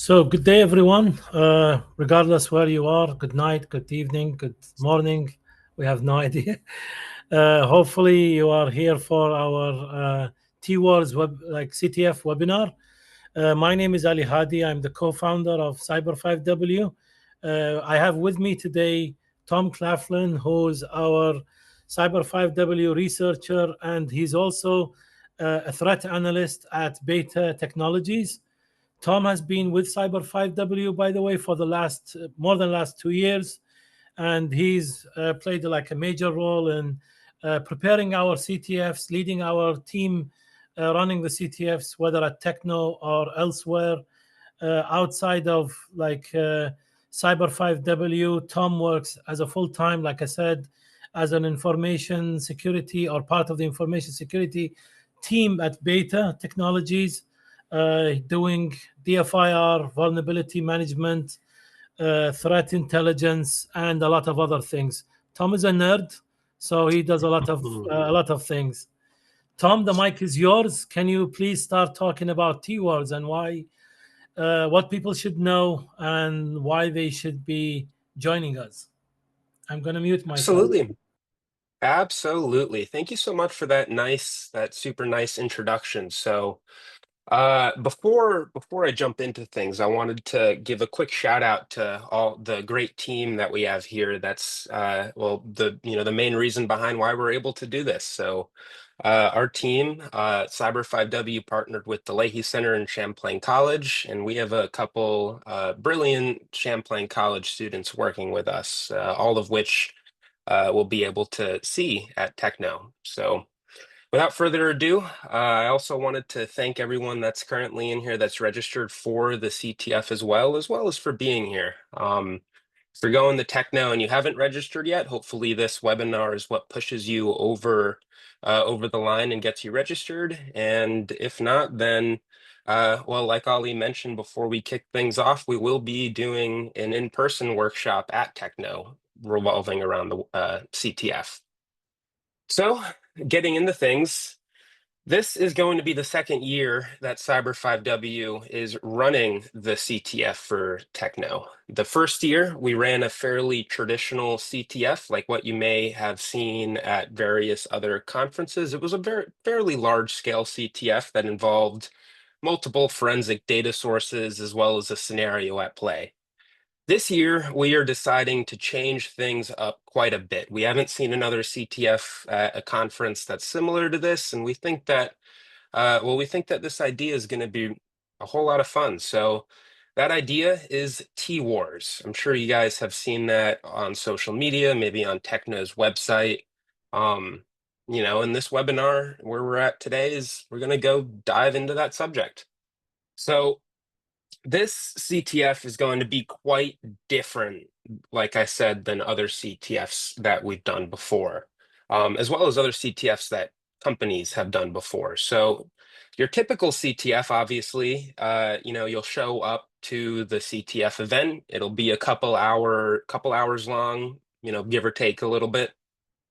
So, good day, everyone. Regardless where you are, good night, good evening, good morning. We have no idea. Hopefully, you are here for our T-Warz like CTF webinar. My name is Ali Hadi. I'm the co-founder of Cyber 5W. I have with me today Tom Claflin, who's our Cyber 5W researcher, and he's also a threat analyst at Beta Technologies. Tom has been with Cyber 5W, by the way, for the last more than last 2 years, and he's played like a major role in preparing our CTFs, leading our team, running the CTFs, whether at Techno or elsewhere. Outside of Cyber 5W, Tom works as a full time, like I said, as an information security or part of the information security team at Beta Technologies, doing DFIR, vulnerability management, threat intelligence, and a lot of other things. Tom is a nerd, so he does a lot of things. Tom, the mic is yours. Can you please start talking about T-Warz and why, what people should know and why they should be joining us? I'm going to mute myself. Absolutely. Absolutely. Thank you so much for that super nice introduction. So, before I jump into things, I wanted to give a quick shout out to all the great team that we have here. That's the main reason behind why we're able to do this. So, our team, Cyber 5W, partnered with the Leahy Center in Champlain College, and we have a couple brilliant Champlain College students working with us, all of which we'll be able to see at Techno. So without further ado, I also wanted to thank everyone that's currently in here that's registered for the CTF as well as for being here. If you're going to Techno and you haven't registered yet, hopefully this webinar is what pushes you over the line and gets you registered. And if not, then well, like Ali mentioned before we kick things off, we will be doing an in-person workshop at Techno revolving around the CTF. So getting into things, this is going to be the second year that Cyber 5W is running the CTF for Techno. The first year, we ran a fairly traditional CTF, like what you may have seen at various other conferences. It was a fairly large-scale CTF that involved multiple forensic data sources as well as a scenario at play. This year, we are deciding to change things up quite a bit. We haven't seen another CTF at a conference that's similar to this, and we think that this idea is going to be a whole lot of fun. So that idea is T-Warz. I'm sure you guys have seen that on social media, maybe on Techno's website. In this webinar where we're at today is we're going to go dive into that subject. So this CTF is going to be quite different, like I said, than other CTFs that we've done before, as well as other CTFs that companies have done before. So your typical CTF, obviously, you'll show up to the CTF event. It'll be a couple hours long, give or take a little bit,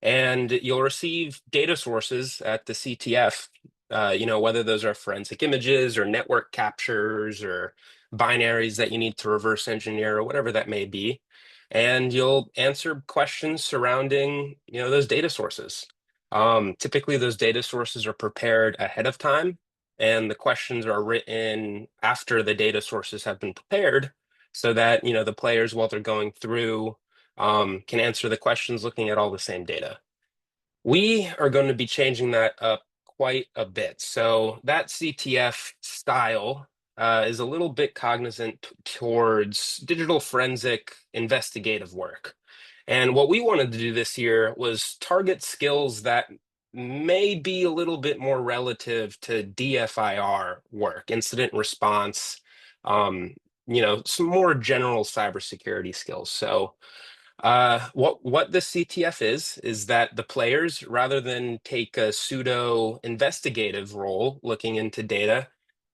and you'll receive data sources at the CTF. Whether those are forensic images or network captures or binaries that you need to reverse engineer or whatever that may be. And you'll answer questions surrounding, those data sources. Typically, those data sources are prepared ahead of time, and the questions are written after the data sources have been prepared so that, the players, while they're going through, can answer the questions looking at all the same data. We are going to be changing that up quite a bit. So that CTF style is a little bit cognizant towards digital forensic investigative work. And what we wanted to do this year was target skills that may be a little bit more relative to DFIR work, incident response, some more general cybersecurity skills. So what the CTF is that the players, rather than take a pseudo investigative role looking into data,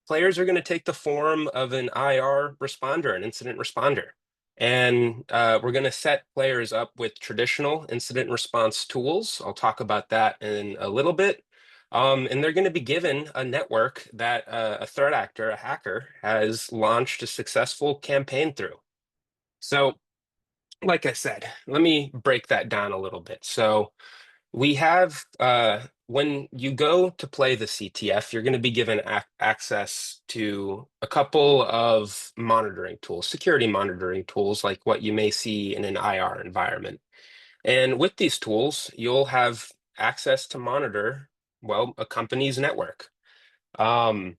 players are going to take the form of an IR responder, an incident responder. And we're going to set players up with traditional incident response tools. I'll talk about that in a little bit. And they're going to be given a network that a threat actor, a hacker, has launched a successful campaign through. So, like I said, let me break that down a little bit. So we have, when you go to play the CTF, you're going to be given access to a couple of monitoring tools, security monitoring tools, like what you may see in an IR environment. And with these tools, you'll have access to monitor, well, a company's network. Um,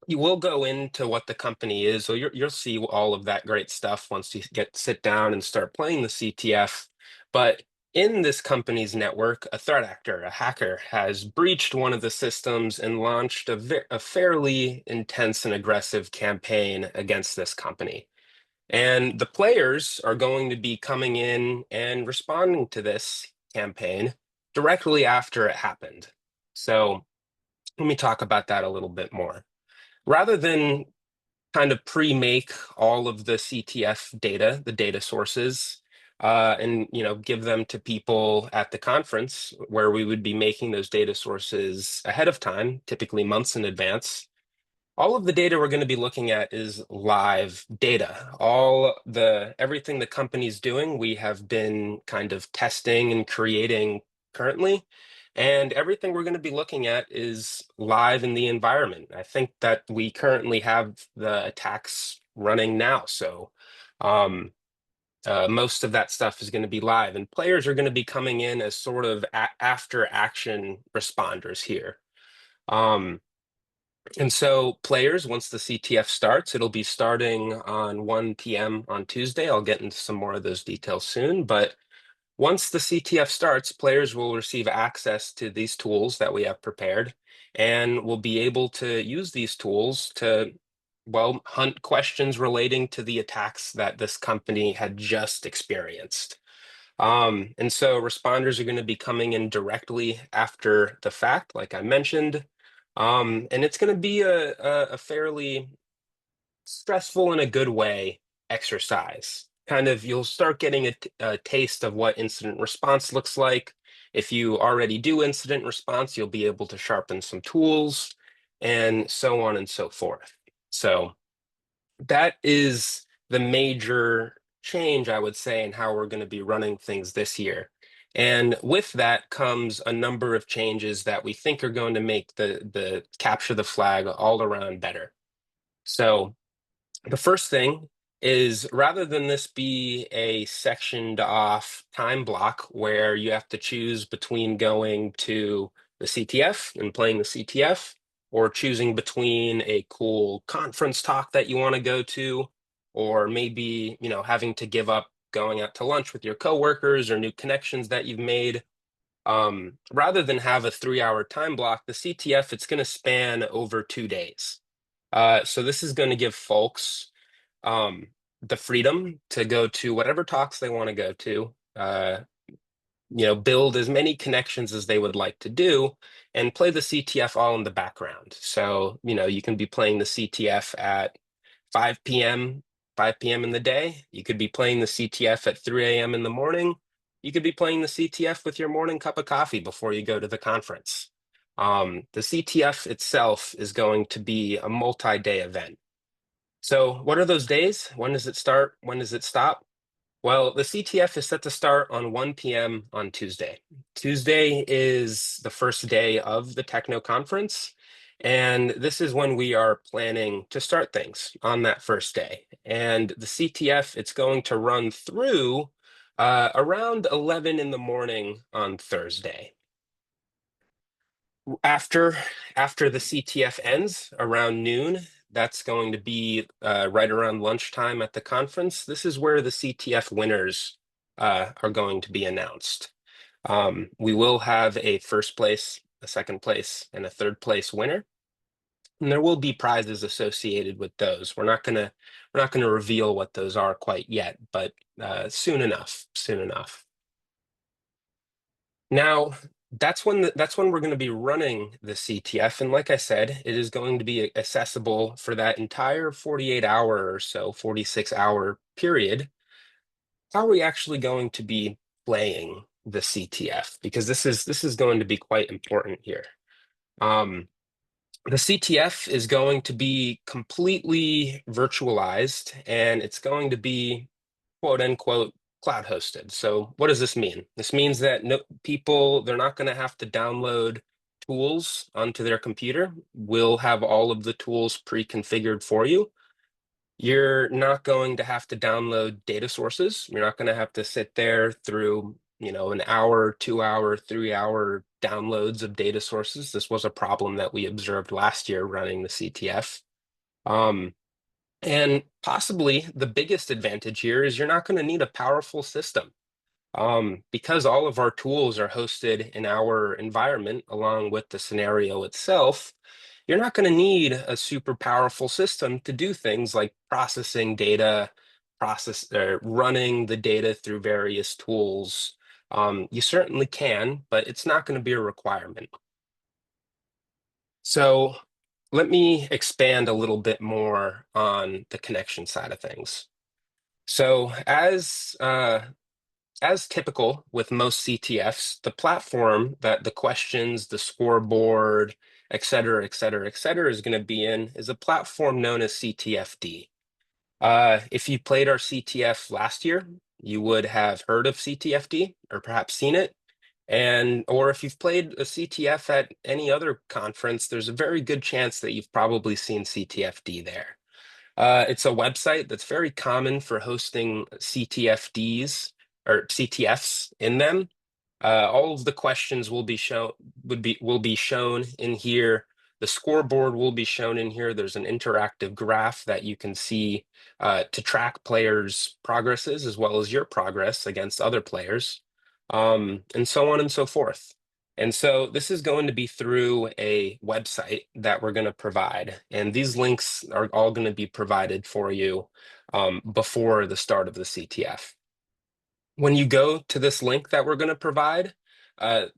you will go into what the company is, so you'll see all of that great stuff once you sit down and start playing the CTF. But in this company's network, a threat actor, a hacker, has breached one of the systems and launched a fairly intense and aggressive campaign against this company. And the players are going to be coming in and responding to this campaign directly after it happened. So let me talk about that a little bit more. Rather than kind of pre-make all of the CTF data, the data sources, and give them to people at the conference where we would be making those data sources ahead of time, typically months in advance. All of the data we're going to be looking at is live data. Everything the company's doing, we have been kind of testing and creating currently. And everything we're going to be looking at is live in the environment. I think that we currently have the attacks running now. So most of that stuff is going to be live, and players are going to be coming in as sort of after action responders here. And so players, once the CTF starts, it'll be starting on 1 p.m. on Tuesday. I'll get into some more of those details soon. But once the CTF starts, players will receive access to these tools that we have prepared and will be able to use these tools to, well, hunt questions relating to the attacks that this company had just experienced. And so responders are going to be coming in directly after the fact, like I mentioned. And it's going to be a fairly stressful in a good way exercise. Kind of, you'll start getting a taste of what incident response looks like. If you already do incident response, you'll be able to sharpen some tools and so on and so forth. So that is the major change, I would say, in how we're going to be running things this year. And with that comes a number of changes that we think are going to make the capture the flag all around better. So the first thing is, rather than this be a sectioned off time block where you have to choose between going to the CTF and playing the CTF, or choosing between a cool conference talk that you want to go to, or maybe, having to give up going out to lunch with your coworkers or new connections that you've made. Rather than have a 3-hour time block, the CTF, it's going to span over 2 days. So this is going to give folks the freedom to go to whatever talks they want to go to, build as many connections as they would like to do, and play the CTF all in the background. So, you can be playing the CTF at 5 p.m., 5 p.m. in the day. You could be playing the CTF at 3 a.m. in the morning. You could be playing the CTF with your morning cup of coffee before you go to the conference. The CTF itself is going to be a multi-day event. So what are those days? When does it start? When does it stop? Well, the CTF is set to start on 1 p.m. on Tuesday. Tuesday is the first day of the Techno conference, and this is when we are planning to start things on that first day. And the CTF, it's going to run through around 11 in the morning on Thursday. After the CTF ends around noon, that's going to be right around lunchtime at the conference. This is where the CTF winners are going to be announced. We will have a first place, a second place, and a third place winner. And there will be prizes associated with those. We're not gonna reveal what those are quite yet, but soon enough, soon enough. Now, that's when we're going to be running the CTF. And like I said, it is going to be accessible for that entire 48-hour or so, 46-hour period. How are we actually going to be playing the CTF? Because this is going to be quite important here. The CTF is going to be completely virtualized, and it's going to be quote unquote cloud hosted. So what does this mean? This means that they're not going to have to download tools onto their computer. We'll have all of the tools pre-configured for you. You're not going to have to download data sources. You're not going to have to sit there through, an hour, 2 hour, 3 hour downloads of data sources. This was a problem that we observed last year running the CTF. And possibly the biggest advantage here is you're not going to need a powerful system. Because all of our tools are hosted in our environment along with the scenario itself, you're not going to need a super powerful system to do things like processing data, running the data through various tools. You certainly can, but it's not going to be a requirement. So let me expand a little bit more on the connection side of things. So as typical with most CTFs, the platform that the questions, the scoreboard, et cetera, et cetera, et cetera, is going to be in is a platform known as CTFD. If you played our CTF last year, you would have heard of CTFD or perhaps seen it. Or if you've played a CTF at any other conference, there's a very good chance that you've probably seen CTFD there. It's a website that's very common for hosting CTFDs or CTFs in them. All of the questions will be shown in here. The scoreboard will be shown in here. There's an interactive graph that you can see to track players' progresses as well as your progress against other players, and so on and so forth. And so this is going to be through a website that we're going to provide. And these links are all going to be provided for you before the start of the CTF. When you go to this link that we're going to provide,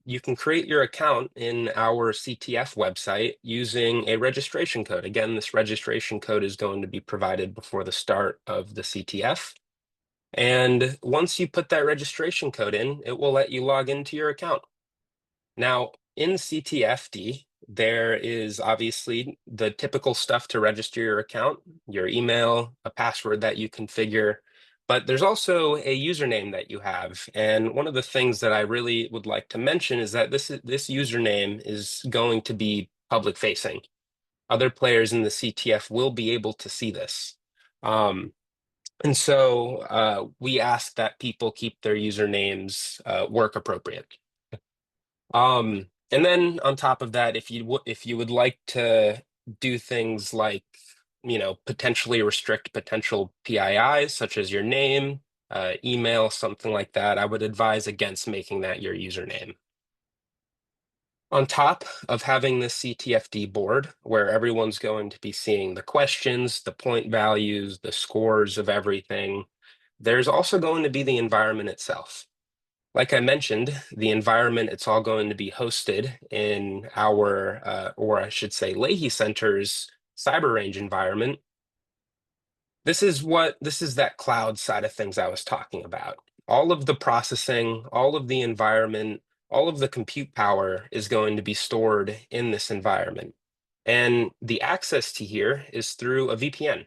you can create your account in our CTF website using a registration code. Again, this registration code is going to be provided before the start of the CTF. And once you put that registration code in, it will let you log into your account. Now, in CTFD, there is obviously the typical stuff to register your account, your email, a password that you configure, but there's also a username that you have. And one of the things that I really would like to mention is that this username is going to be public facing. Other players in the CTF will be able to see this. And so we ask that people keep their usernames work appropriate. And then on top of that, if you would like to do things like, potentially restrict potential PIIs, such as your name, email, something like that, I would advise against making that your username. On top of having this CTFD board where everyone's going to be seeing the questions, the point values, the scores of everything, there's also going to be the environment itself. Like I mentioned, the environment, it's all going to be hosted in our, or I should say Leahy Center's cyber range environment. This is that cloud side of things I was talking about. All of the processing, all of the environment, all of the compute power is going to be stored in this environment. And the access to here is through a VPN.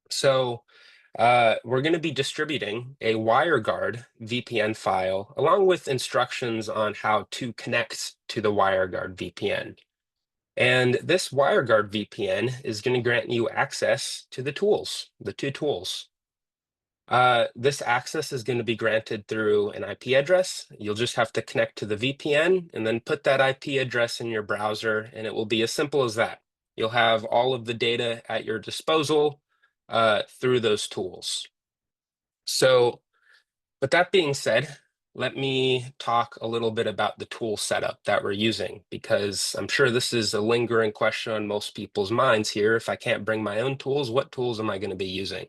So we're going to be distributing a WireGuard VPN file along with instructions on how to connect to the WireGuard VPN. And this WireGuard VPN is going to grant you access to the tools, the two tools. This access is going to be granted through an IP address. You'll just have to connect to the VPN and then put that IP address in your browser, and it will be as simple as that. You'll have all of the data at your disposal through those tools. So, with that being said, let me talk a little bit about the tool setup that we're using, because I'm sure this is a lingering question on most people's minds here. If I can't bring my own tools, what tools am I going to be using?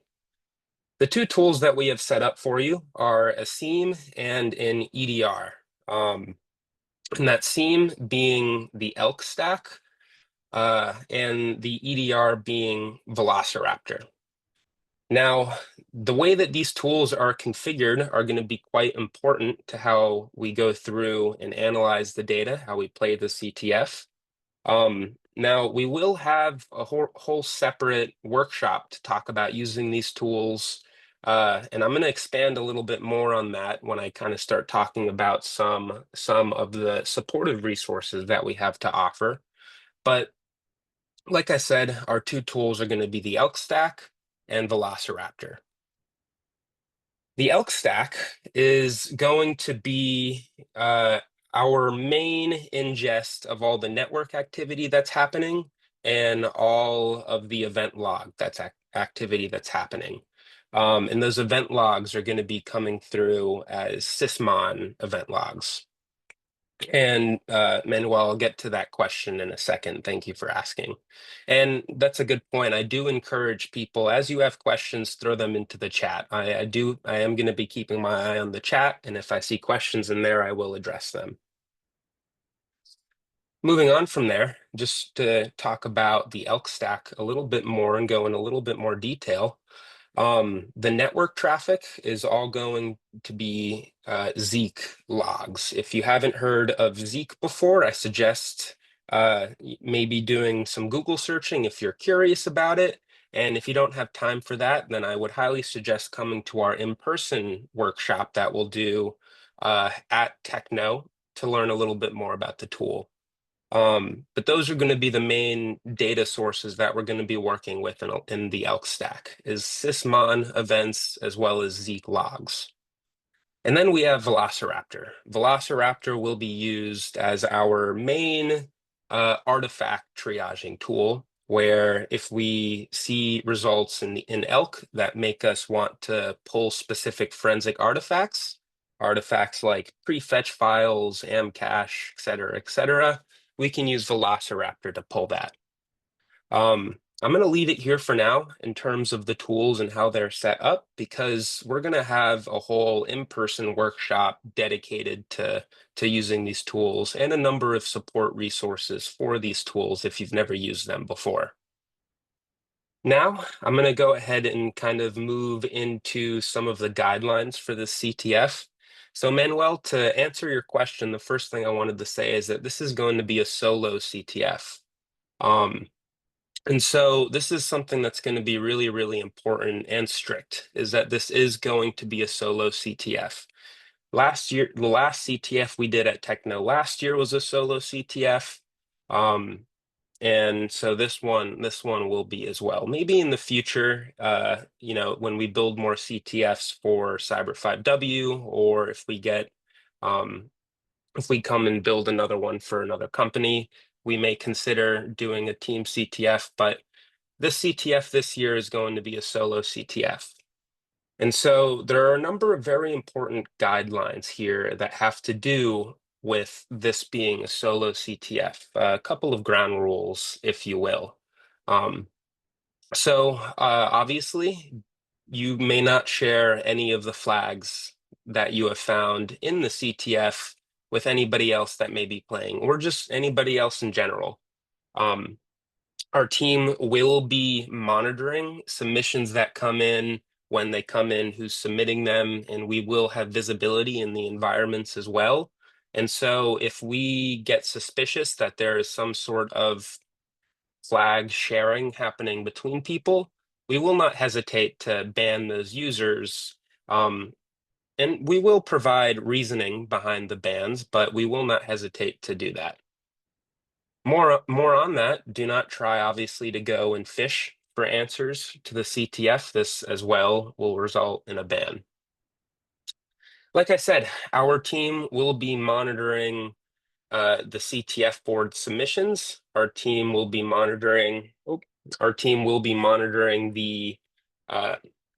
The two tools that we have set up for you are a SIEM and an EDR. And that SIEM being the ELK stack, and the EDR being Velociraptor. Now, the way that these tools are configured are going to be quite important to how we go through and analyze the data, how we play the CTF. Now, we will have a whole separate workshop to talk about using these tools. And I'm going to expand a little bit more on that when I kind of start talking about some of the supportive resources that we have to offer. But like I said, our two tools are going to be the Elk Stack and Velociraptor. The Elk Stack is going to be our main ingest of all the network activity that's happening and all of the event log activity that's happening. And those event logs are going to be coming through as sysmon event logs. And Manuel, I'll get to that question in a second. Thank you for asking. And that's a good point. I do encourage people, as you have questions, throw them into the chat. I am going to be keeping my eye on the chat, and if I see questions in there, I will address them. Moving on from there, just to talk about the Elk Stack a little bit more and go in a little bit more detail. The network traffic is all going to be Zeek logs. If you haven't heard of Zeek before, I suggest maybe doing some Google searching if you're curious about it. And if you don't have time for that, then I would highly suggest coming to our in-person workshop that we'll do at Techno to learn a little bit more about the tool. But those are going to be the main data sources that we're going to be working with in the Elk Stack, is sysmon events as well as Zeek logs. And then we have Velociraptor. Velociraptor will be used as our main artifact triaging tool, where if we see results in elk that make us want to pull specific forensic artifacts like prefetch files, amcache, et cetera, we can use Velociraptor to pull that. I'm going to leave it here for now in terms of the tools and how they're set up, because we're going to have a whole in-person workshop dedicated to using these tools and a number of support resources for these tools if you've never used them before. Now, I'm going to go ahead and kind of move into some of the guidelines for the CTF. So Manuel, to answer your question, the first thing I wanted to say is that this is going to be a solo CTF. And so this is something that's going to be really, really important and strict, is that this is going to be a solo CTF. Last year, the last CTF we did at Techno last year was a solo CTF. And so this one will be as well. Maybe in the future, when we build more CTFs for Cyber 5W, or if we come and build another one for another company, we may consider doing a team CTF, but this CTF this year is going to be a solo CTF. And so there are a number of very important guidelines here that have to do with this being a solo CTF, a couple of ground rules, if you will. Obviously, you may not share any of the flags that you have found in the CTF with anybody else that may be playing, or just anybody else in general. Our team will be monitoring submissions that come in when they come in, who's submitting them, and we will have visibility in the environments as well. And so if we get suspicious that there is some sort of flag sharing happening between people, we will not hesitate to ban those users. And we will provide reasoning behind the bans, but we will not hesitate to do that. More on that, do not try, obviously, to go and fish for answers to the CTF. This as well will result in a ban. Like I said, our team will be monitoring the CTF board submissions. Our team will be monitoring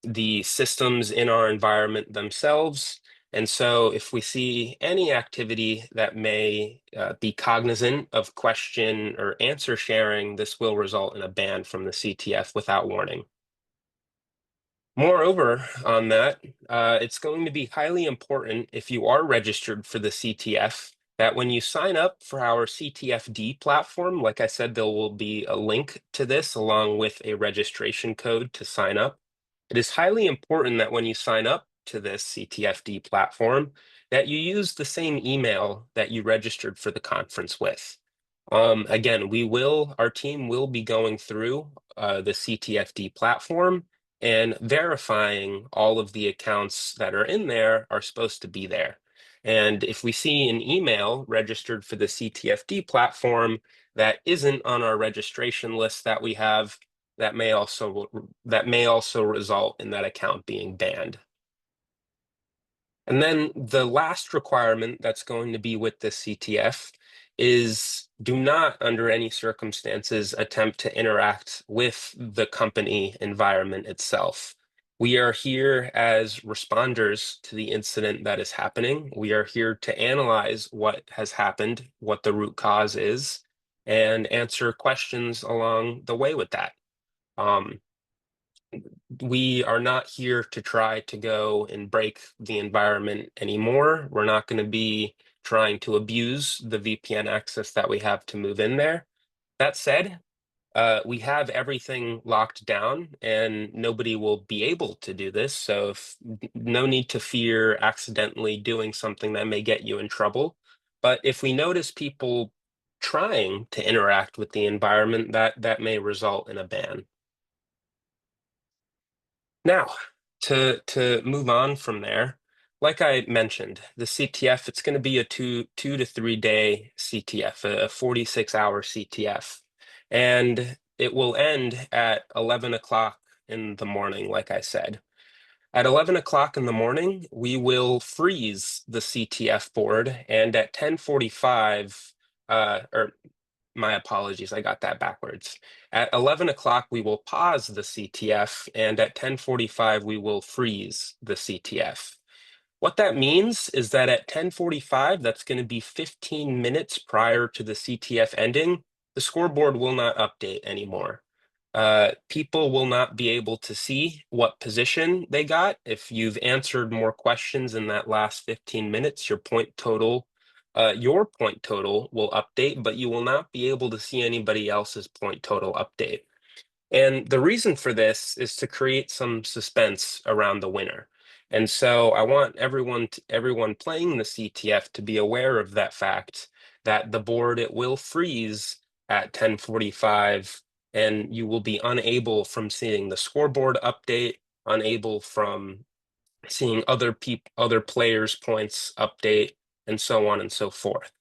the systems in our environment themselves. And so if we see any activity that may be cognizant of question or answer sharing, this will result in a ban from the CTF without warning. Moreover, on that, it's going to be highly important, if you are registered for the CTF, that when you sign up for our CTFD platform, like I said, there will be a link to this along with a registration code to sign up. It is highly important that when you sign up to this CTFD platform, that you use the same email that you registered for the conference with. Again, our team will be going through the CTFD platform and verifying all of the accounts that are in there are supposed to be there. And if we see an email registered for the CTFD platform that isn't on our registration list that we have, that may also result in that account being banned. And then the last requirement that's going to be with the CTF is do not, under any circumstances, attempt to interact with the company environment itself. We are here as responders to the incident that is happening. We are here to analyze what has happened, what the root cause is, and answer questions along the way with that. We are not here to try to go and break the environment anymore. We're not going to be trying to abuse the VPN access that we have to move in there. That said, we have everything locked down and nobody will be able to do this. So no need to fear accidentally doing something that may get you in trouble. But if we notice people trying to interact with the environment, that may result in a ban. Now, to move on from there, like I mentioned, the CTF, it's going to be a two to 3 day CTF, a 46-hour CTF. And it will end at 11 o'clock in the morning, like I said. At 11 o'clock in the morning, we will freeze the CTF board, and at 10:45, or my apologies, I got that backwards. At 11 o'clock, we will pause the CTF, and at 10:45, we will freeze the CTF. What that means is that at 10:45, that's going to be 15 minutes prior to the CTF ending, the scoreboard will not update anymore. People will not be able to see what position they got. If you've answered more questions in that last 15 minutes, your point total will update, but you will not be able to see anybody else's point total update. And the reason for this is to create some suspense around the winner. And so I want everyone playing the CTF to be aware of that fact, that the board, it will freeze at 10:45 and you will be unable from seeing the scoreboard update, unable from seeing other players' points update, and so on and so forth.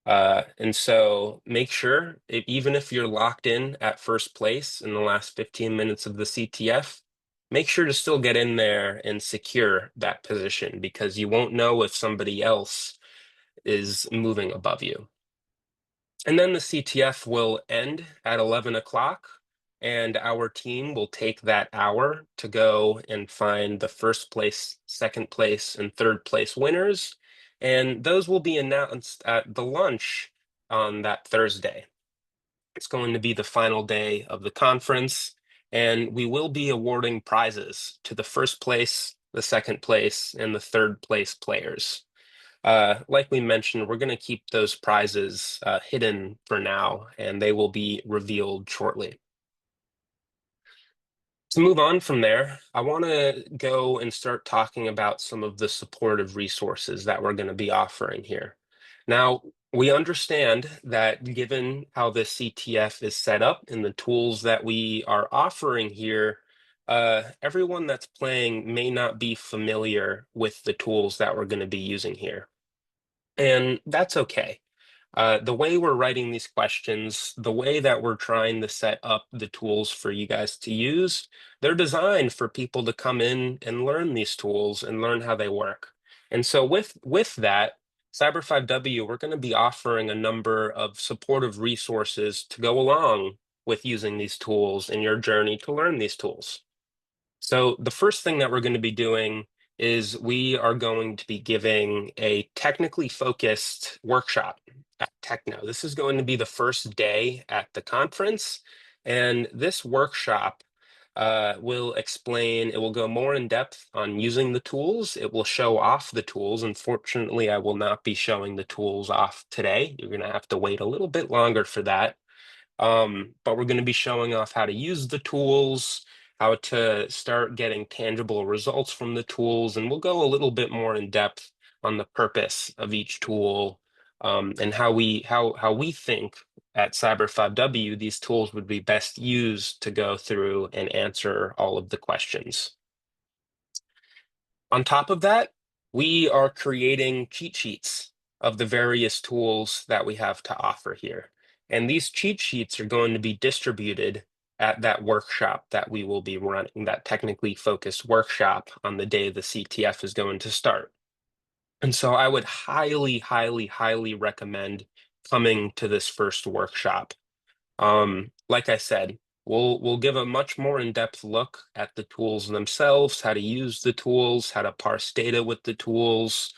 And so make sure, even if you're locked in at first place in the last 15 minutes of the CTF, make sure to still get in there and secure that position, because you won't know if somebody else is moving above you. And then the CTF will end at 11 o'clock, and our team will take that hour to go and find the first place, second place, and third place winners. And those will be announced at the lunch on that Thursday. It's going to be the final day of the conference, and we will be awarding prizes to the first place, the second place, and the third place players. Like we mentioned, we're going to keep those prizes hidden for now, and they will be revealed shortly. To move on from there, I want to go and start talking about some of the supportive resources that we're going to be offering here. Now, we understand that given how the CTF is set up and the tools that we are offering here, everyone that's playing may not be familiar with the tools that we're going to be using here. And that's okay. The way we're writing these questions, the way that we're trying to set up the tools for you guys to use, they're designed for people to come in and learn these tools and learn how they work. And so with that, Cyber5W, we're going to be offering a number of supportive resources to go along with using these tools in your journey to learn these tools. So the first thing that we're going to be doing is we are going to be giving a technically focused workshop at Techno. This is going to be the first day at the conference, and this workshop will explain, it will go more in depth on using the tools. It will show off the tools. Unfortunately, I will not be showing the tools off today. You're going to have to wait a little bit longer for that. But we're going to be showing off how to use the tools, how to start getting tangible results from the tools, and we'll go a little bit more in depth on the purpose of each tool, and how we think at Cyber 5W, these tools would be best used to go through and answer all of the questions. On top of that, we are creating cheat sheets of the various tools that we have to offer here. And these cheat sheets are going to be distributed at that workshop that we will be running, that technically focused workshop on the day the CTF is going to start. And so I would highly, highly, highly recommend coming to this first workshop. Like I said, we'll give a much more in-depth look at the tools themselves, how to use the tools, how to parse data with the tools.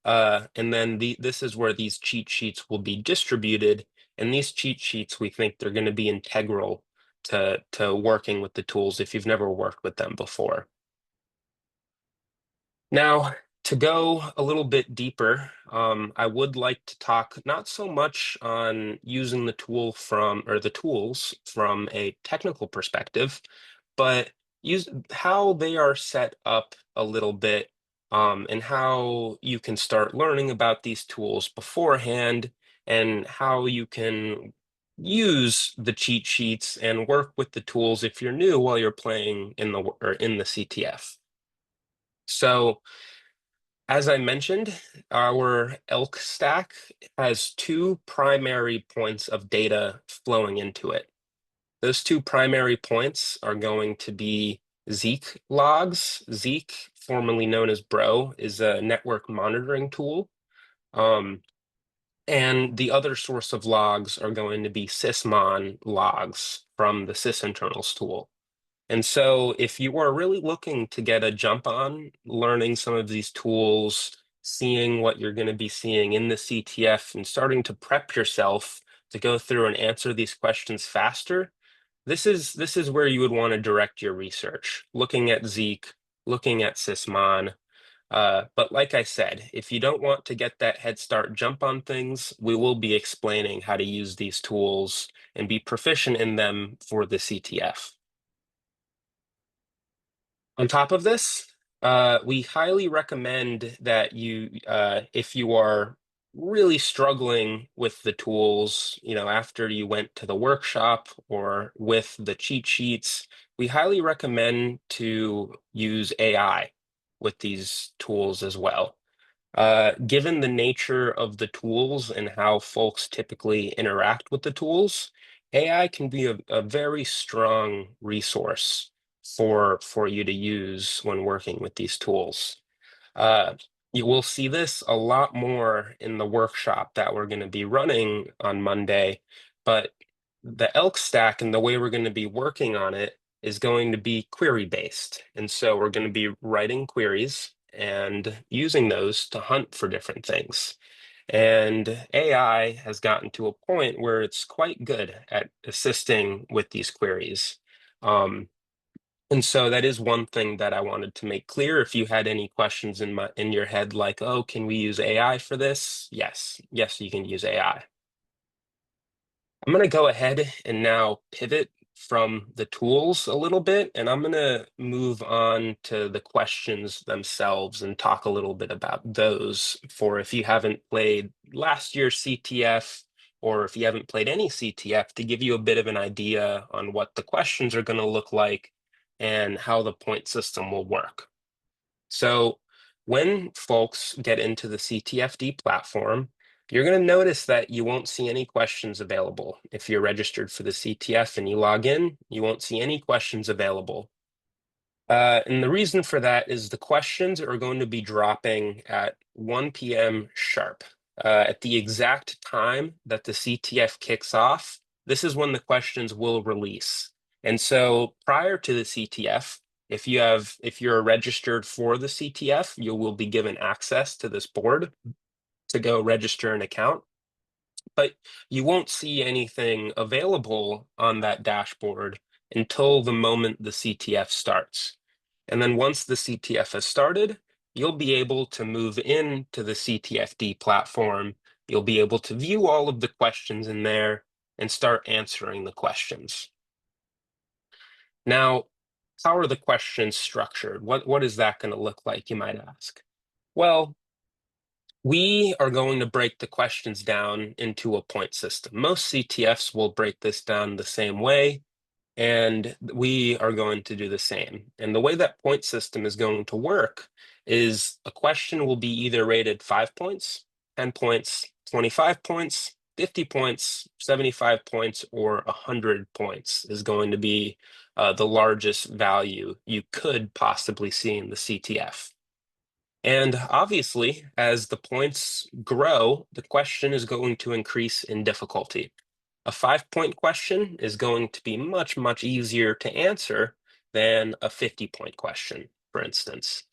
And then this is where these cheat sheets will be distributed. And these cheat sheets, we think they're going to be integral to working with the tools if you've never worked with them before. Now, to go a little bit deeper, I would like to talk not so much on using the tools from a technical perspective, but use how they are set up a little bit, and how you can start learning about these tools beforehand, and how you can use the cheat sheets and work with the tools if you're new while you're playing in the CTF. So, as I mentioned, our ELK stack has two primary points of data flowing into it. Those two primary points are going to be Zeek logs. Zeek, formerly known as Bro, is a network monitoring tool. And the other source of logs are going to be sysmon logs from the sysinternals tool. And so if you are really looking to get a jump on learning some of these tools, seeing what you're going to be seeing in the CTF and starting to prep yourself to go through and answer these questions faster, this is where you would want to direct your research, looking at Zeek, looking at Sysmon. But like I said, if you don't want to get that head start jump on things, we will be explaining how to use these tools and be proficient in them for the CTF. On top of this, we highly recommend that if you are really struggling with the tools, after you went to the workshop or with the cheat sheets, we highly recommend to use AI with these tools as well. Given the nature of the tools and how folks typically interact with the tools, AI can be a very strong resource for you to use when working with these tools. Uh, you will see this a lot more in the workshop that we're going to be running on Monday, but the ELK stack and the way we're going to be working on it is going to be query based. And so we're going to be writing queries and using those to hunt for different things. And AI has gotten to a point where it's quite good at assisting with these queries. And so that is one thing that I wanted to make clear. If you had any questions in your head, like, oh, can we use AI for this? Yes, you can use AI. I'm going to go ahead and now pivot from the tools a little bit, and I'm going to move on to the questions themselves and talk a little bit about those for if you haven't played last year's CTF, or if you haven't played any CTF, to give you a bit of an idea on what the questions are going to look like and how the point system will work. So when folks get into the CTFD platform, you're going to notice that you won't see any questions available. If you're registered for the CTF and you log in, you won't see any questions available. And the reason for that is the questions are going to be dropping at 1 p.m. sharp. At the exact time that the CTF kicks off, this is when the questions will release. And so prior to the CTF, if you're registered for the CTF, you will be given access to this board to go register an account. But you won't see anything available on that dashboard until the moment the CTF starts. And then once the CTF has started, you'll be able to move into the CTFD platform. You'll be able to view all of the questions in there and start answering the questions. Now, how are the questions structured? What is that going to look like, you might ask? Well, We are going to break the questions down into a point system. Most CTFs will break this down the same way, and we are going to do the same. And the way that point system is going to work is a question will be either rated 5 points, 10 points, 25 points, 50 points, 75 points, or 100 points is going to be the largest value you could possibly see in the CTF. And obviously, as the points grow, the question is going to increase in difficulty. A 5-point question is going to be much, much easier to answer than a 50-point question, for instance.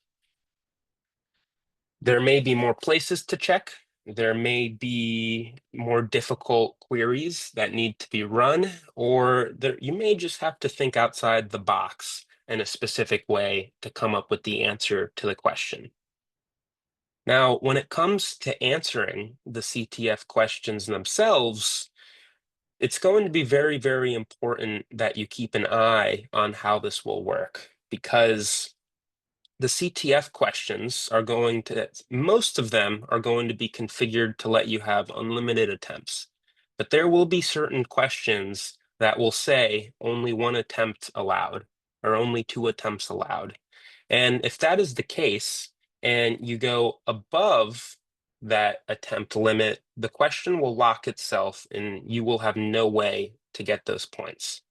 There may be more places to check. There may be more difficult queries that need to be run, or you may just have to think outside the box in a specific way to come up with the answer to the question. Now, when it comes to answering the CTF questions themselves, it's going to be very, very important that you keep an eye on how this will work, because the CTF questions are most of them are going to be configured to let you have unlimited attempts. But there will be certain questions that will say only 1 attempt allowed or only 2 attempts allowed. And if that is the case, and you go above that attempt limit, the question will lock itself and you will have no way to get those points.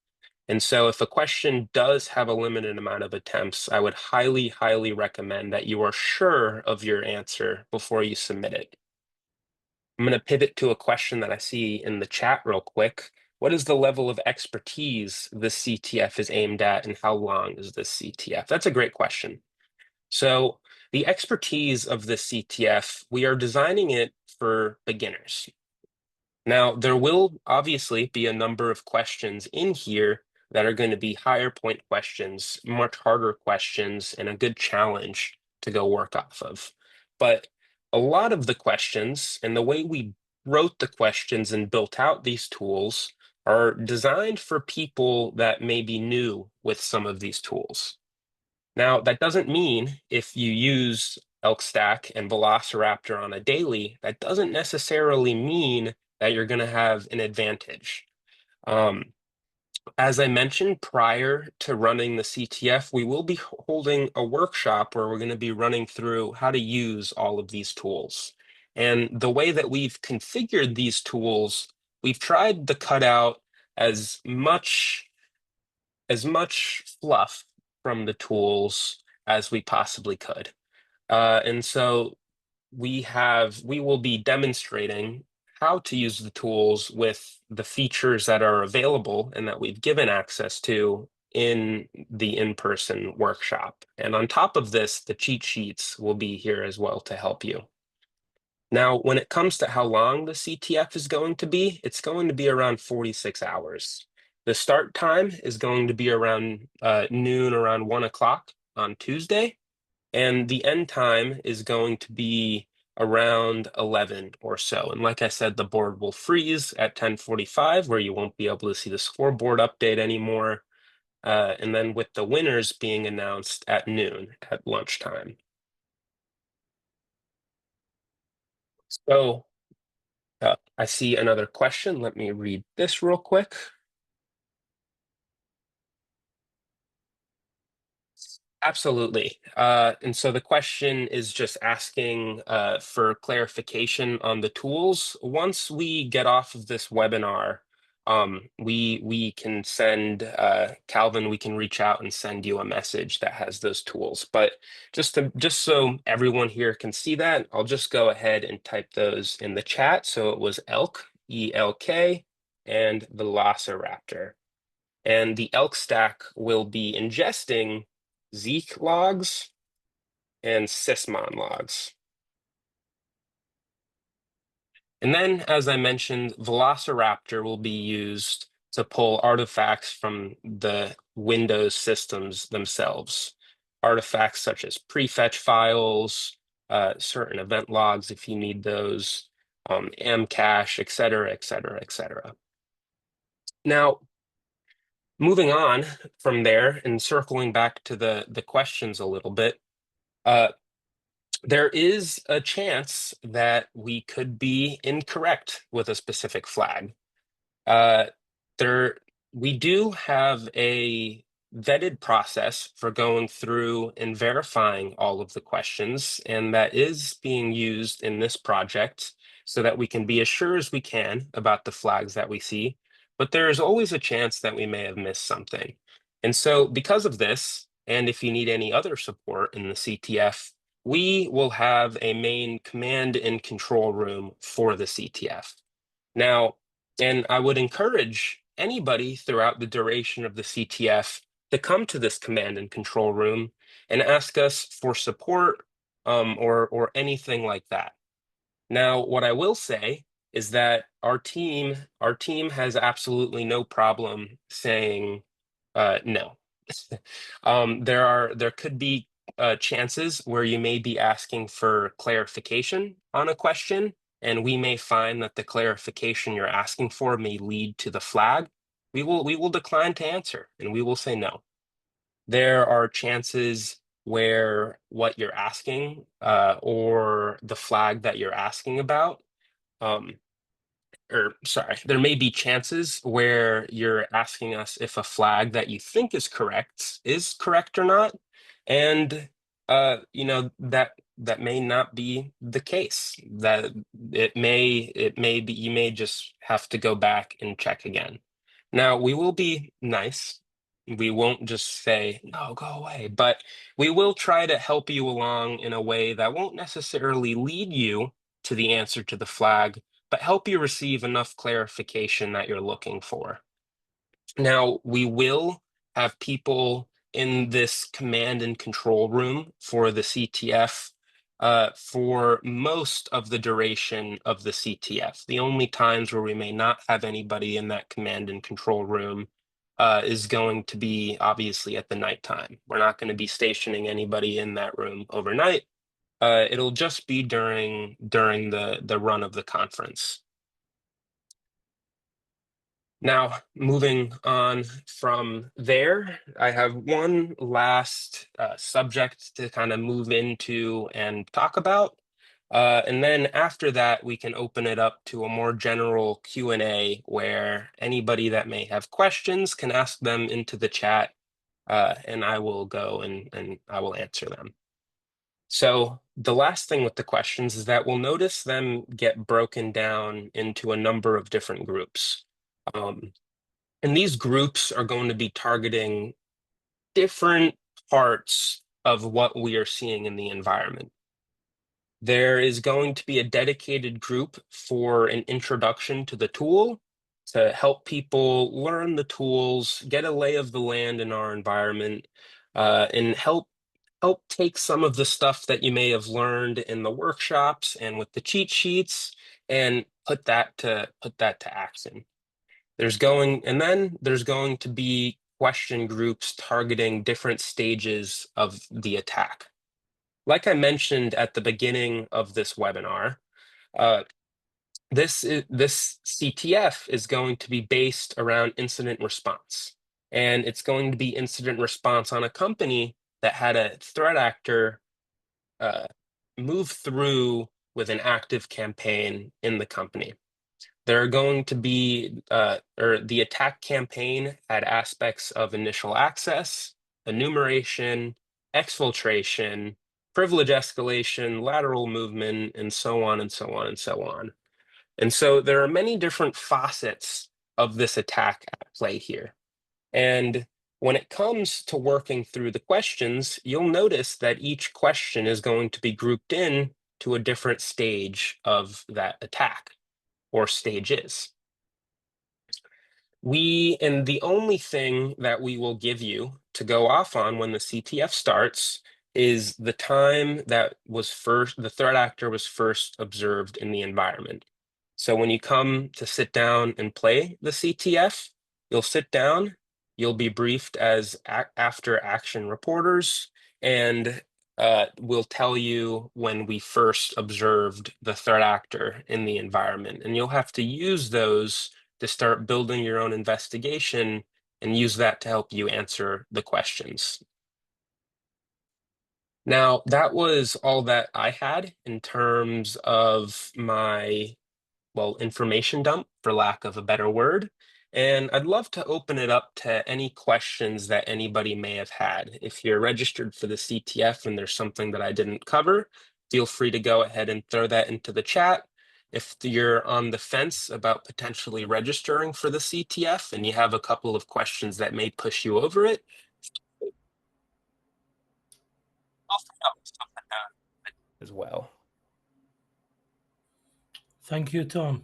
And so if a question does have a limited amount of attempts, I would highly, highly recommend that you are sure of your answer before you submit it. I'm going to pivot to a question that I see in the chat real quick. What is the level of expertise this CTF is aimed at, and how long is this CTF? That's a great question. So the expertise of the CTF, we are designing it for beginners. Now, there will obviously be a number of questions in here that are going to be higher point questions, much harder questions, and a good challenge to go work off of. But a lot of the questions and the way we wrote the questions and built out these tools are designed for people that may be new with some of these tools. Now, that doesn't mean if you use ElkStack and Velociraptor on a daily, that doesn't necessarily mean that you're going to have an advantage. As I mentioned prior to running the CTF, we will be holding a workshop where we're going to be running through how to use all of these tools. And the way that we've configured these tools, we've tried to cut out as much fluff from the tools as we possibly could. And so we will be demonstrating how to use the tools with the features that are available and that we've given access to in the in-person workshop. And on top of this, the cheat sheets will be here as well to help you. Now, when it comes to how long the CTF is going to be, it's going to be around 46 hours. The start time is going to be around noon, around 1 o'clock on Tuesday. And the end time is going to be around 11 or so. And like I said, the board will freeze at 10:45, where you won't be able to see the scoreboard update anymore. And then with the winners being announced at noon at lunchtime. So I see another question. Let me read this real quick. Absolutely. And so the question is just asking for clarification on the tools. Once we get off of this webinar, we can send Calvin, we can reach out and send you a message that has those tools. But just so everyone here can see that, I'll just go ahead and type those in the chat. So it was ELK, ELK, and Velociraptor. And the ELK stack will be ingesting Zeek logs and Sysmon logs. And then, as I mentioned, Velociraptor will be used to pull artifacts from the Windows systems themselves. Artifacts such as prefetch files, certain event logs if you need those, Amcache, et cetera, et cetera, et cetera. Now, moving on from there and circling back to the questions a little bit, there is a chance that we could be incorrect with a specific flag. Uh, there, we do have a vetted process for going through and verifying all of the questions, and that is being used in this project so that we can be as sure as we can about the flags that we see. But there is always a chance that we may have missed something. And so, because of this, and if you need any other support in the CTF, we will have a main command and control room for the CTF. Now, and I would encourage anybody throughout the duration of the CTF to come to this command and control room and ask us for support or anything like that. Now, what I will say is that our team has absolutely no problem saying no. There could be chances where you may be asking for clarification on a question, and we may find that the clarification you're asking for may lead to the flag. We will decline to answer, and we will say no. There are chances where what you're asking or the flag that you're asking about um, or sorry, there may be chances where you're asking us if a flag that you think is correct or not. And that may not be the case. That it may be you may just have to go back and check again. Now, we will be nice. We won't just say, no, go away, but we will try to help you along in a way that won't necessarily lead you to the answer to the flag, but help you receive enough clarification that you're looking for. Now, we will have people in this command and control room for the CTF for most of the duration of the CTF. The only times where we may not have anybody in that command and control room is going to be obviously at the nighttime. We're not going to be stationing anybody in that room overnight. It'll just be during the run of the conference. Now, moving on from there, I have one last subject to kind of move into and talk about. And then after that, we can open it up to a more general Q&A where anybody that may have questions can ask them into the chat, and I will go and I will answer them. So the last thing with the questions is that we'll notice them get broken down into a number of different groups. And these groups are going to be targeting different parts of what we are seeing in the environment. There is going to be a dedicated group for an introduction to the tool to help people learn the tools, get a lay of the land in our environment, and help take some of the stuff that you may have learned in the workshops and with the cheat sheets and put that to action. There's going to be question groups targeting different stages of the attack. Like I mentioned at the beginning of this webinar, uh, this CTF is going to be based around incident response. And it's going to be incident response on a company that had a threat actor move through with an active campaign in the company. There are going to be, or the attack campaign had aspects of initial access, enumeration, exfiltration, privilege escalation, lateral movement, and so on and so on and so on. And so there are many different facets of this attack at play here. And when it comes to working through the questions, you'll notice that each question is going to be grouped in to a different stage of that attack or stages. And the only thing that we will give you to go off on when the CTF starts is the time that the threat actor was first observed in the environment. So when you come to sit down and play the CTF, you'll sit down, you'll be briefed as after action reporters, and we'll tell you when we first observed the threat actor in the environment. And you'll have to use those to start building your own investigation and use that to help you answer the questions. Now, that was all that I had in terms of my, well, information dump, for lack of a better word. And I'd love to open it up to any questions that anybody may have had. If you're registered for the CTF and there's something that I didn't cover, feel free to go ahead and throw that into the chat. If you're on the fence about potentially registering for the CTF and you have a couple of questions that may push you over it, I'll throw out stuff like that as well. Thank you, Tom.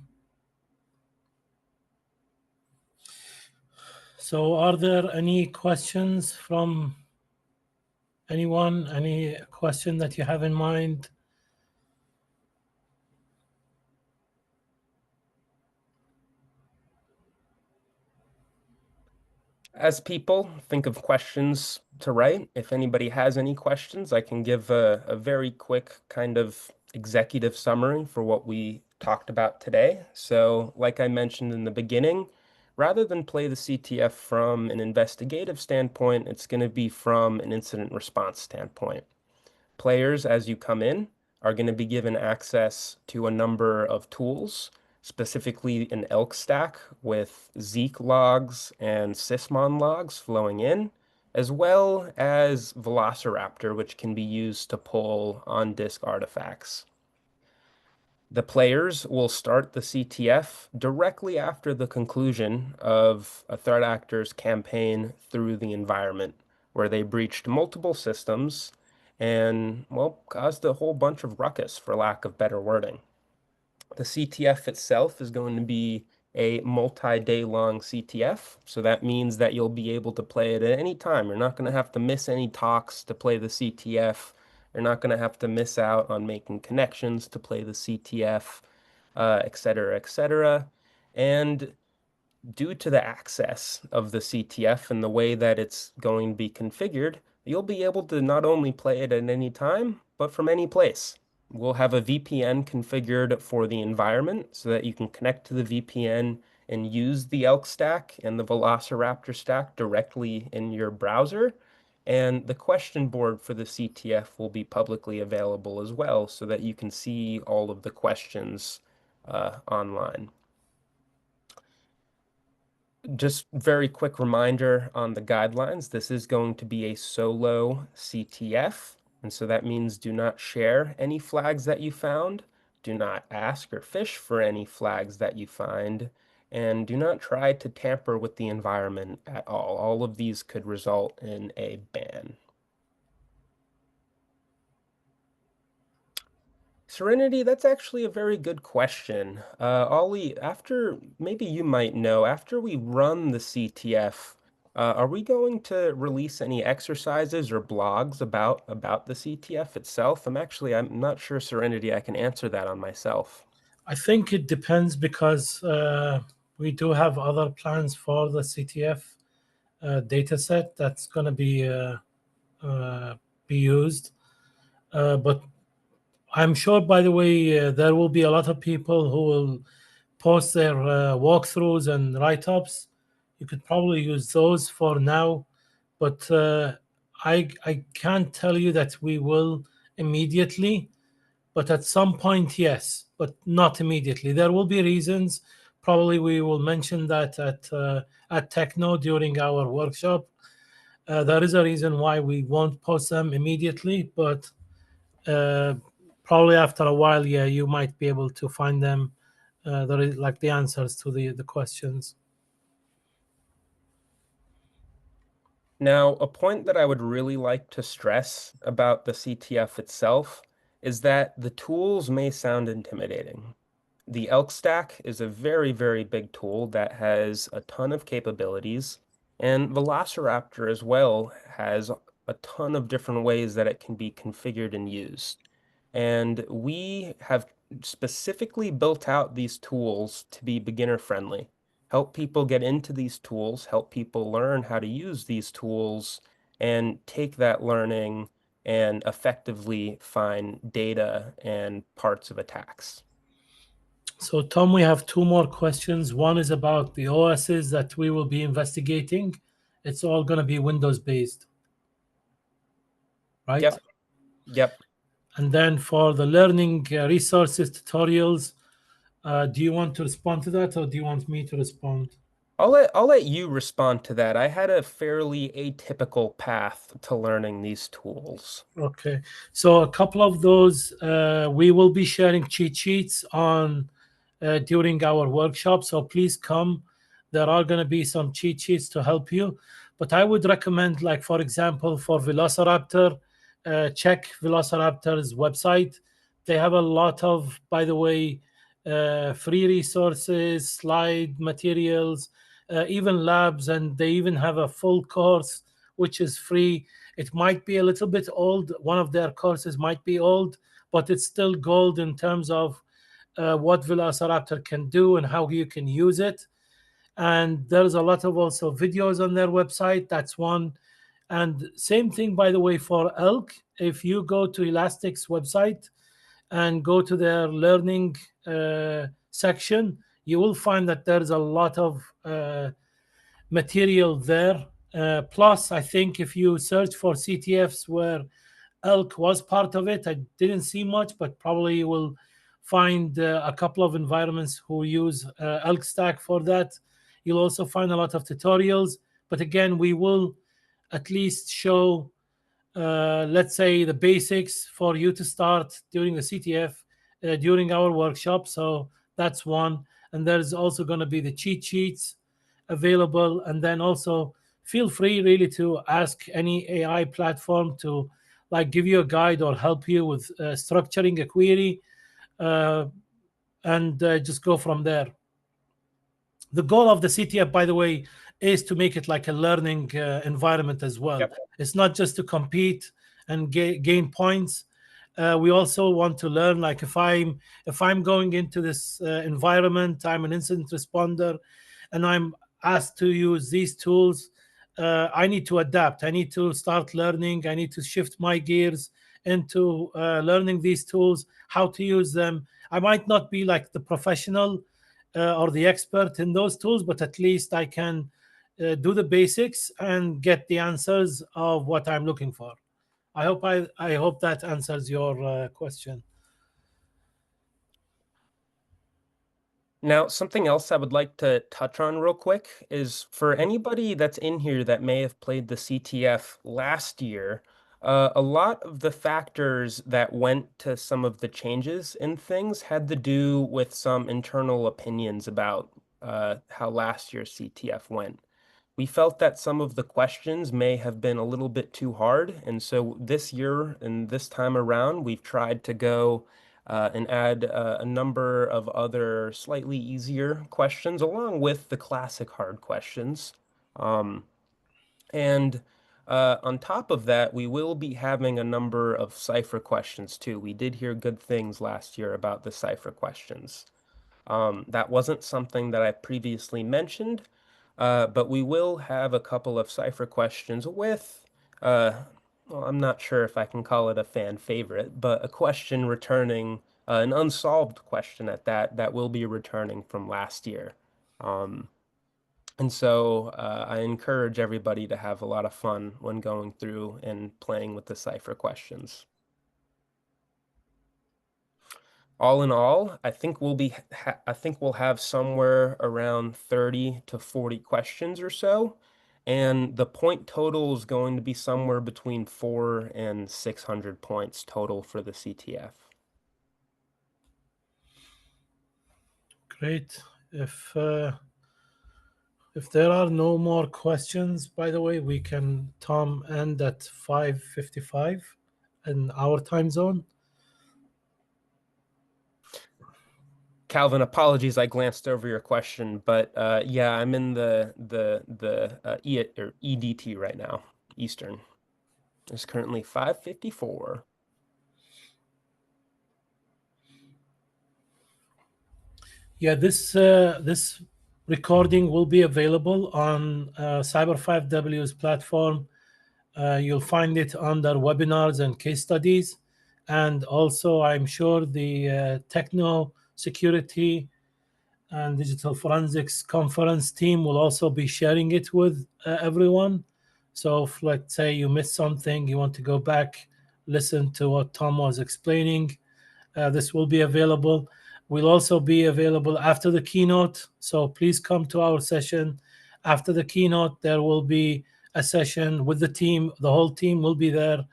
So are there any questions from anyone? Any question that you have in mind? As people think of questions to write, if anybody has any questions, I can give a very quick kind of executive summary for what we talked about today. So, like I mentioned in the beginning, rather than play the CTF from an investigative standpoint, it's going to be from an incident response standpoint. Players, as you come in, are going to be given access to a number of tools, specifically an elk stack with Zeek logs and Sysmon logs flowing in, as well as Velociraptor, which can be used to pull on-disk artifacts. The players will start the CTF directly after the conclusion of a threat actor's campaign through the environment, where they breached multiple systems and, well, caused a whole bunch of ruckus, for lack of better wording. The CTF itself is going to be a multi-day long CTF, so that means that you'll be able to play it at any time. You're not going to have to miss any talks to play the CTF. You're not going to have to miss out on making connections to play the CTF, et cetera, et cetera. And due to the access of the CTF and the way that it's going to be configured, you'll be able to not only play it at any time, but from any place. We'll have a VPN configured for the environment so that you can connect to the VPN and use the Elk stack and the Velociraptor stack directly in your browser. And the question board for the CTF will be publicly available as well so that you can see all of the questions online. Just very quick reminder on the guidelines. This is going to be a solo CTF, and so that means do not share any flags that you found, do not ask or fish for any flags that you find, and do not try to tamper with the environment at all. All of these could result in a ban. Serenity, that's actually a very good question. Ollie, maybe you might know, after we run the CTF, are we going to release any exercises or blogs about the CTF itself? I'm not sure, Serenity, I can answer that on myself. I think it depends because we do have other plans for the CTF data set that's going to be used. But I'm sure, by the way, there will be a lot of people who will post their walkthroughs and write-ups. You could probably use those for now, but I can't tell you that we will immediately. But at some point, yes, but not immediately. There will be reasons. Probably we will mention that at Techno during our workshop. There is a reason why we won't post them immediately, but probably after a while, yeah, you might be able to find them. There is like the answers to the questions. Now, a point that I would really like to stress about the CTF itself is that the tools may sound intimidating. The Elk stack is a very, very big tool that has a ton of capabilities, and Velociraptor as well has a ton of different ways that it can be configured and used. And we have specifically built out these tools to be beginner friendly. Help people get into these tools, help people learn how to use these tools, and take that learning and effectively find data and parts of attacks. So, Tom, we have two more questions. One is about the OSs that we will be investigating. It's all going to be Windows based, right? Yep. Yep. And then for the learning resources, tutorials, do you want to respond to that, or do you want me to respond? I'll let you respond to that. I had a fairly atypical path to learning these tools. Okay, so a couple of those, we will be sharing cheat sheets on during our workshop. So please come. There are going to be some cheat sheets to help you. But I would recommend, like for example, for Velociraptor, check Velociraptor's website. They have a lot of, by the way, free resources, slide materials, even labs, and they even have a full course which is free. It might be a little bit old. One of their courses might be old, but it's still gold in terms of what Velociraptor can do and how you can use it. And there's a lot of also videos on their website. That's one. And same thing, by the way, for elk. If you go to Elastic's website and go to their learning section, you will find that there's a lot of material there. Plus, I think if you search for CTFs where elk was part of it, I didn't see much, but probably you will find a couple of environments who use elk stack for that. You'll also find a lot of tutorials, but again, we will at least show, let's say, the basics for you to start during the CTF during our workshop. So that's one. And there's also going to be the cheat sheets available. And then also feel free really to ask any AI platform to like give you a guide or help you with structuring a query, uh, and just go from there. The goal of the CTF, by the way, is to make it like a learning environment as well. Yep. It's not just to compete and gain points. We also want to learn. Like if I'm going into this environment, I'm an incident responder, and I'm asked to use these tools. I need to adapt. I need to start learning. I need to shift my gears into learning these tools, how to use them. I might not be like the professional or the expert in those tools, but at least I can do the basics and get the answers of what I'm looking for. I hope that answers your question. Now, something else I would like to touch on real quick is for anybody that's in here that may have played the CTF last year, a lot of the factors that went to some of the changes in things had to do with some internal opinions about how last year's CTF went. We felt that some of the questions may have been a little bit too hard, and so this year and this time around, we've tried to go and add a number of other slightly easier questions along with the classic hard questions. Um, and on top of that, we will be having a number of cipher questions too. We did hear good things last year about the cipher questions. That wasn't something that I previously mentioned, but we will have a couple of cipher questions with, uh, well, I'm not sure if I can call it a fan favorite, but a question returning, an unsolved question at that, that will be returning from last year. Um, and so I encourage everybody to have a lot of fun when going through and playing with the cipher questions. All in all, I think we'll have somewhere around 30 to 40 questions or so, and the point total is going to be somewhere between 4 and 600 points total for the CTF. Great. If there are no more questions, by the way, we can, Tom, end at 5:55 in our time zone. Calvin, apologies, I glanced over your question, but yeah, I'm in the EDT right now, Eastern. It's currently 5:54. Yeah, this recording will be available on Cyber5W's platform. You'll find it under webinars and case studies, and also I'm sure the Techno security and digital forensics conference team will also be sharing it with everyone. So if, let's say, you missed something, you want to go back, listen to what Tom was explaining. This will be available. We'll also be available after the keynote. So please come to our session. After the keynote, there will be a session with the team. The whole team will be there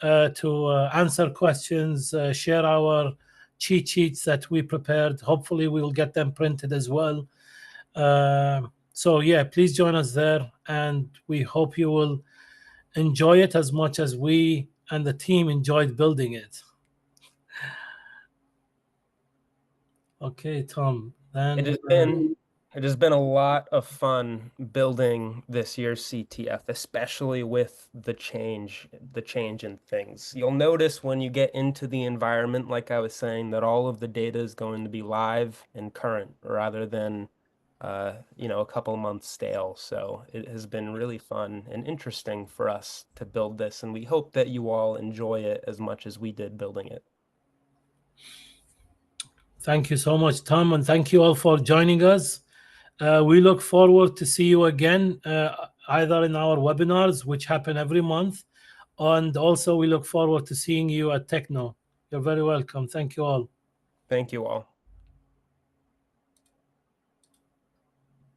to answer questions, share our cheat sheets that we prepared. Hopefully, we will get them printed as well. So yeah, please join us there, and we hope you will enjoy it as much as we and the team enjoyed building it. Okay, Tom. Then It has been a lot of fun building this year's CTF, especially with the change in things. You'll notice when you get into the environment, like I was saying, that all of the data is going to be live and current rather than a couple months stale. So it has been really fun and interesting for us to build this, and we hope that you all enjoy it as much as we did building it. Thank you so much, Tom, and thank you all for joining us. We look forward to see you again, either in our webinars, which happen every month, and also we look forward to seeing you at Techno. You're very welcome. Thank you all. Thank you all.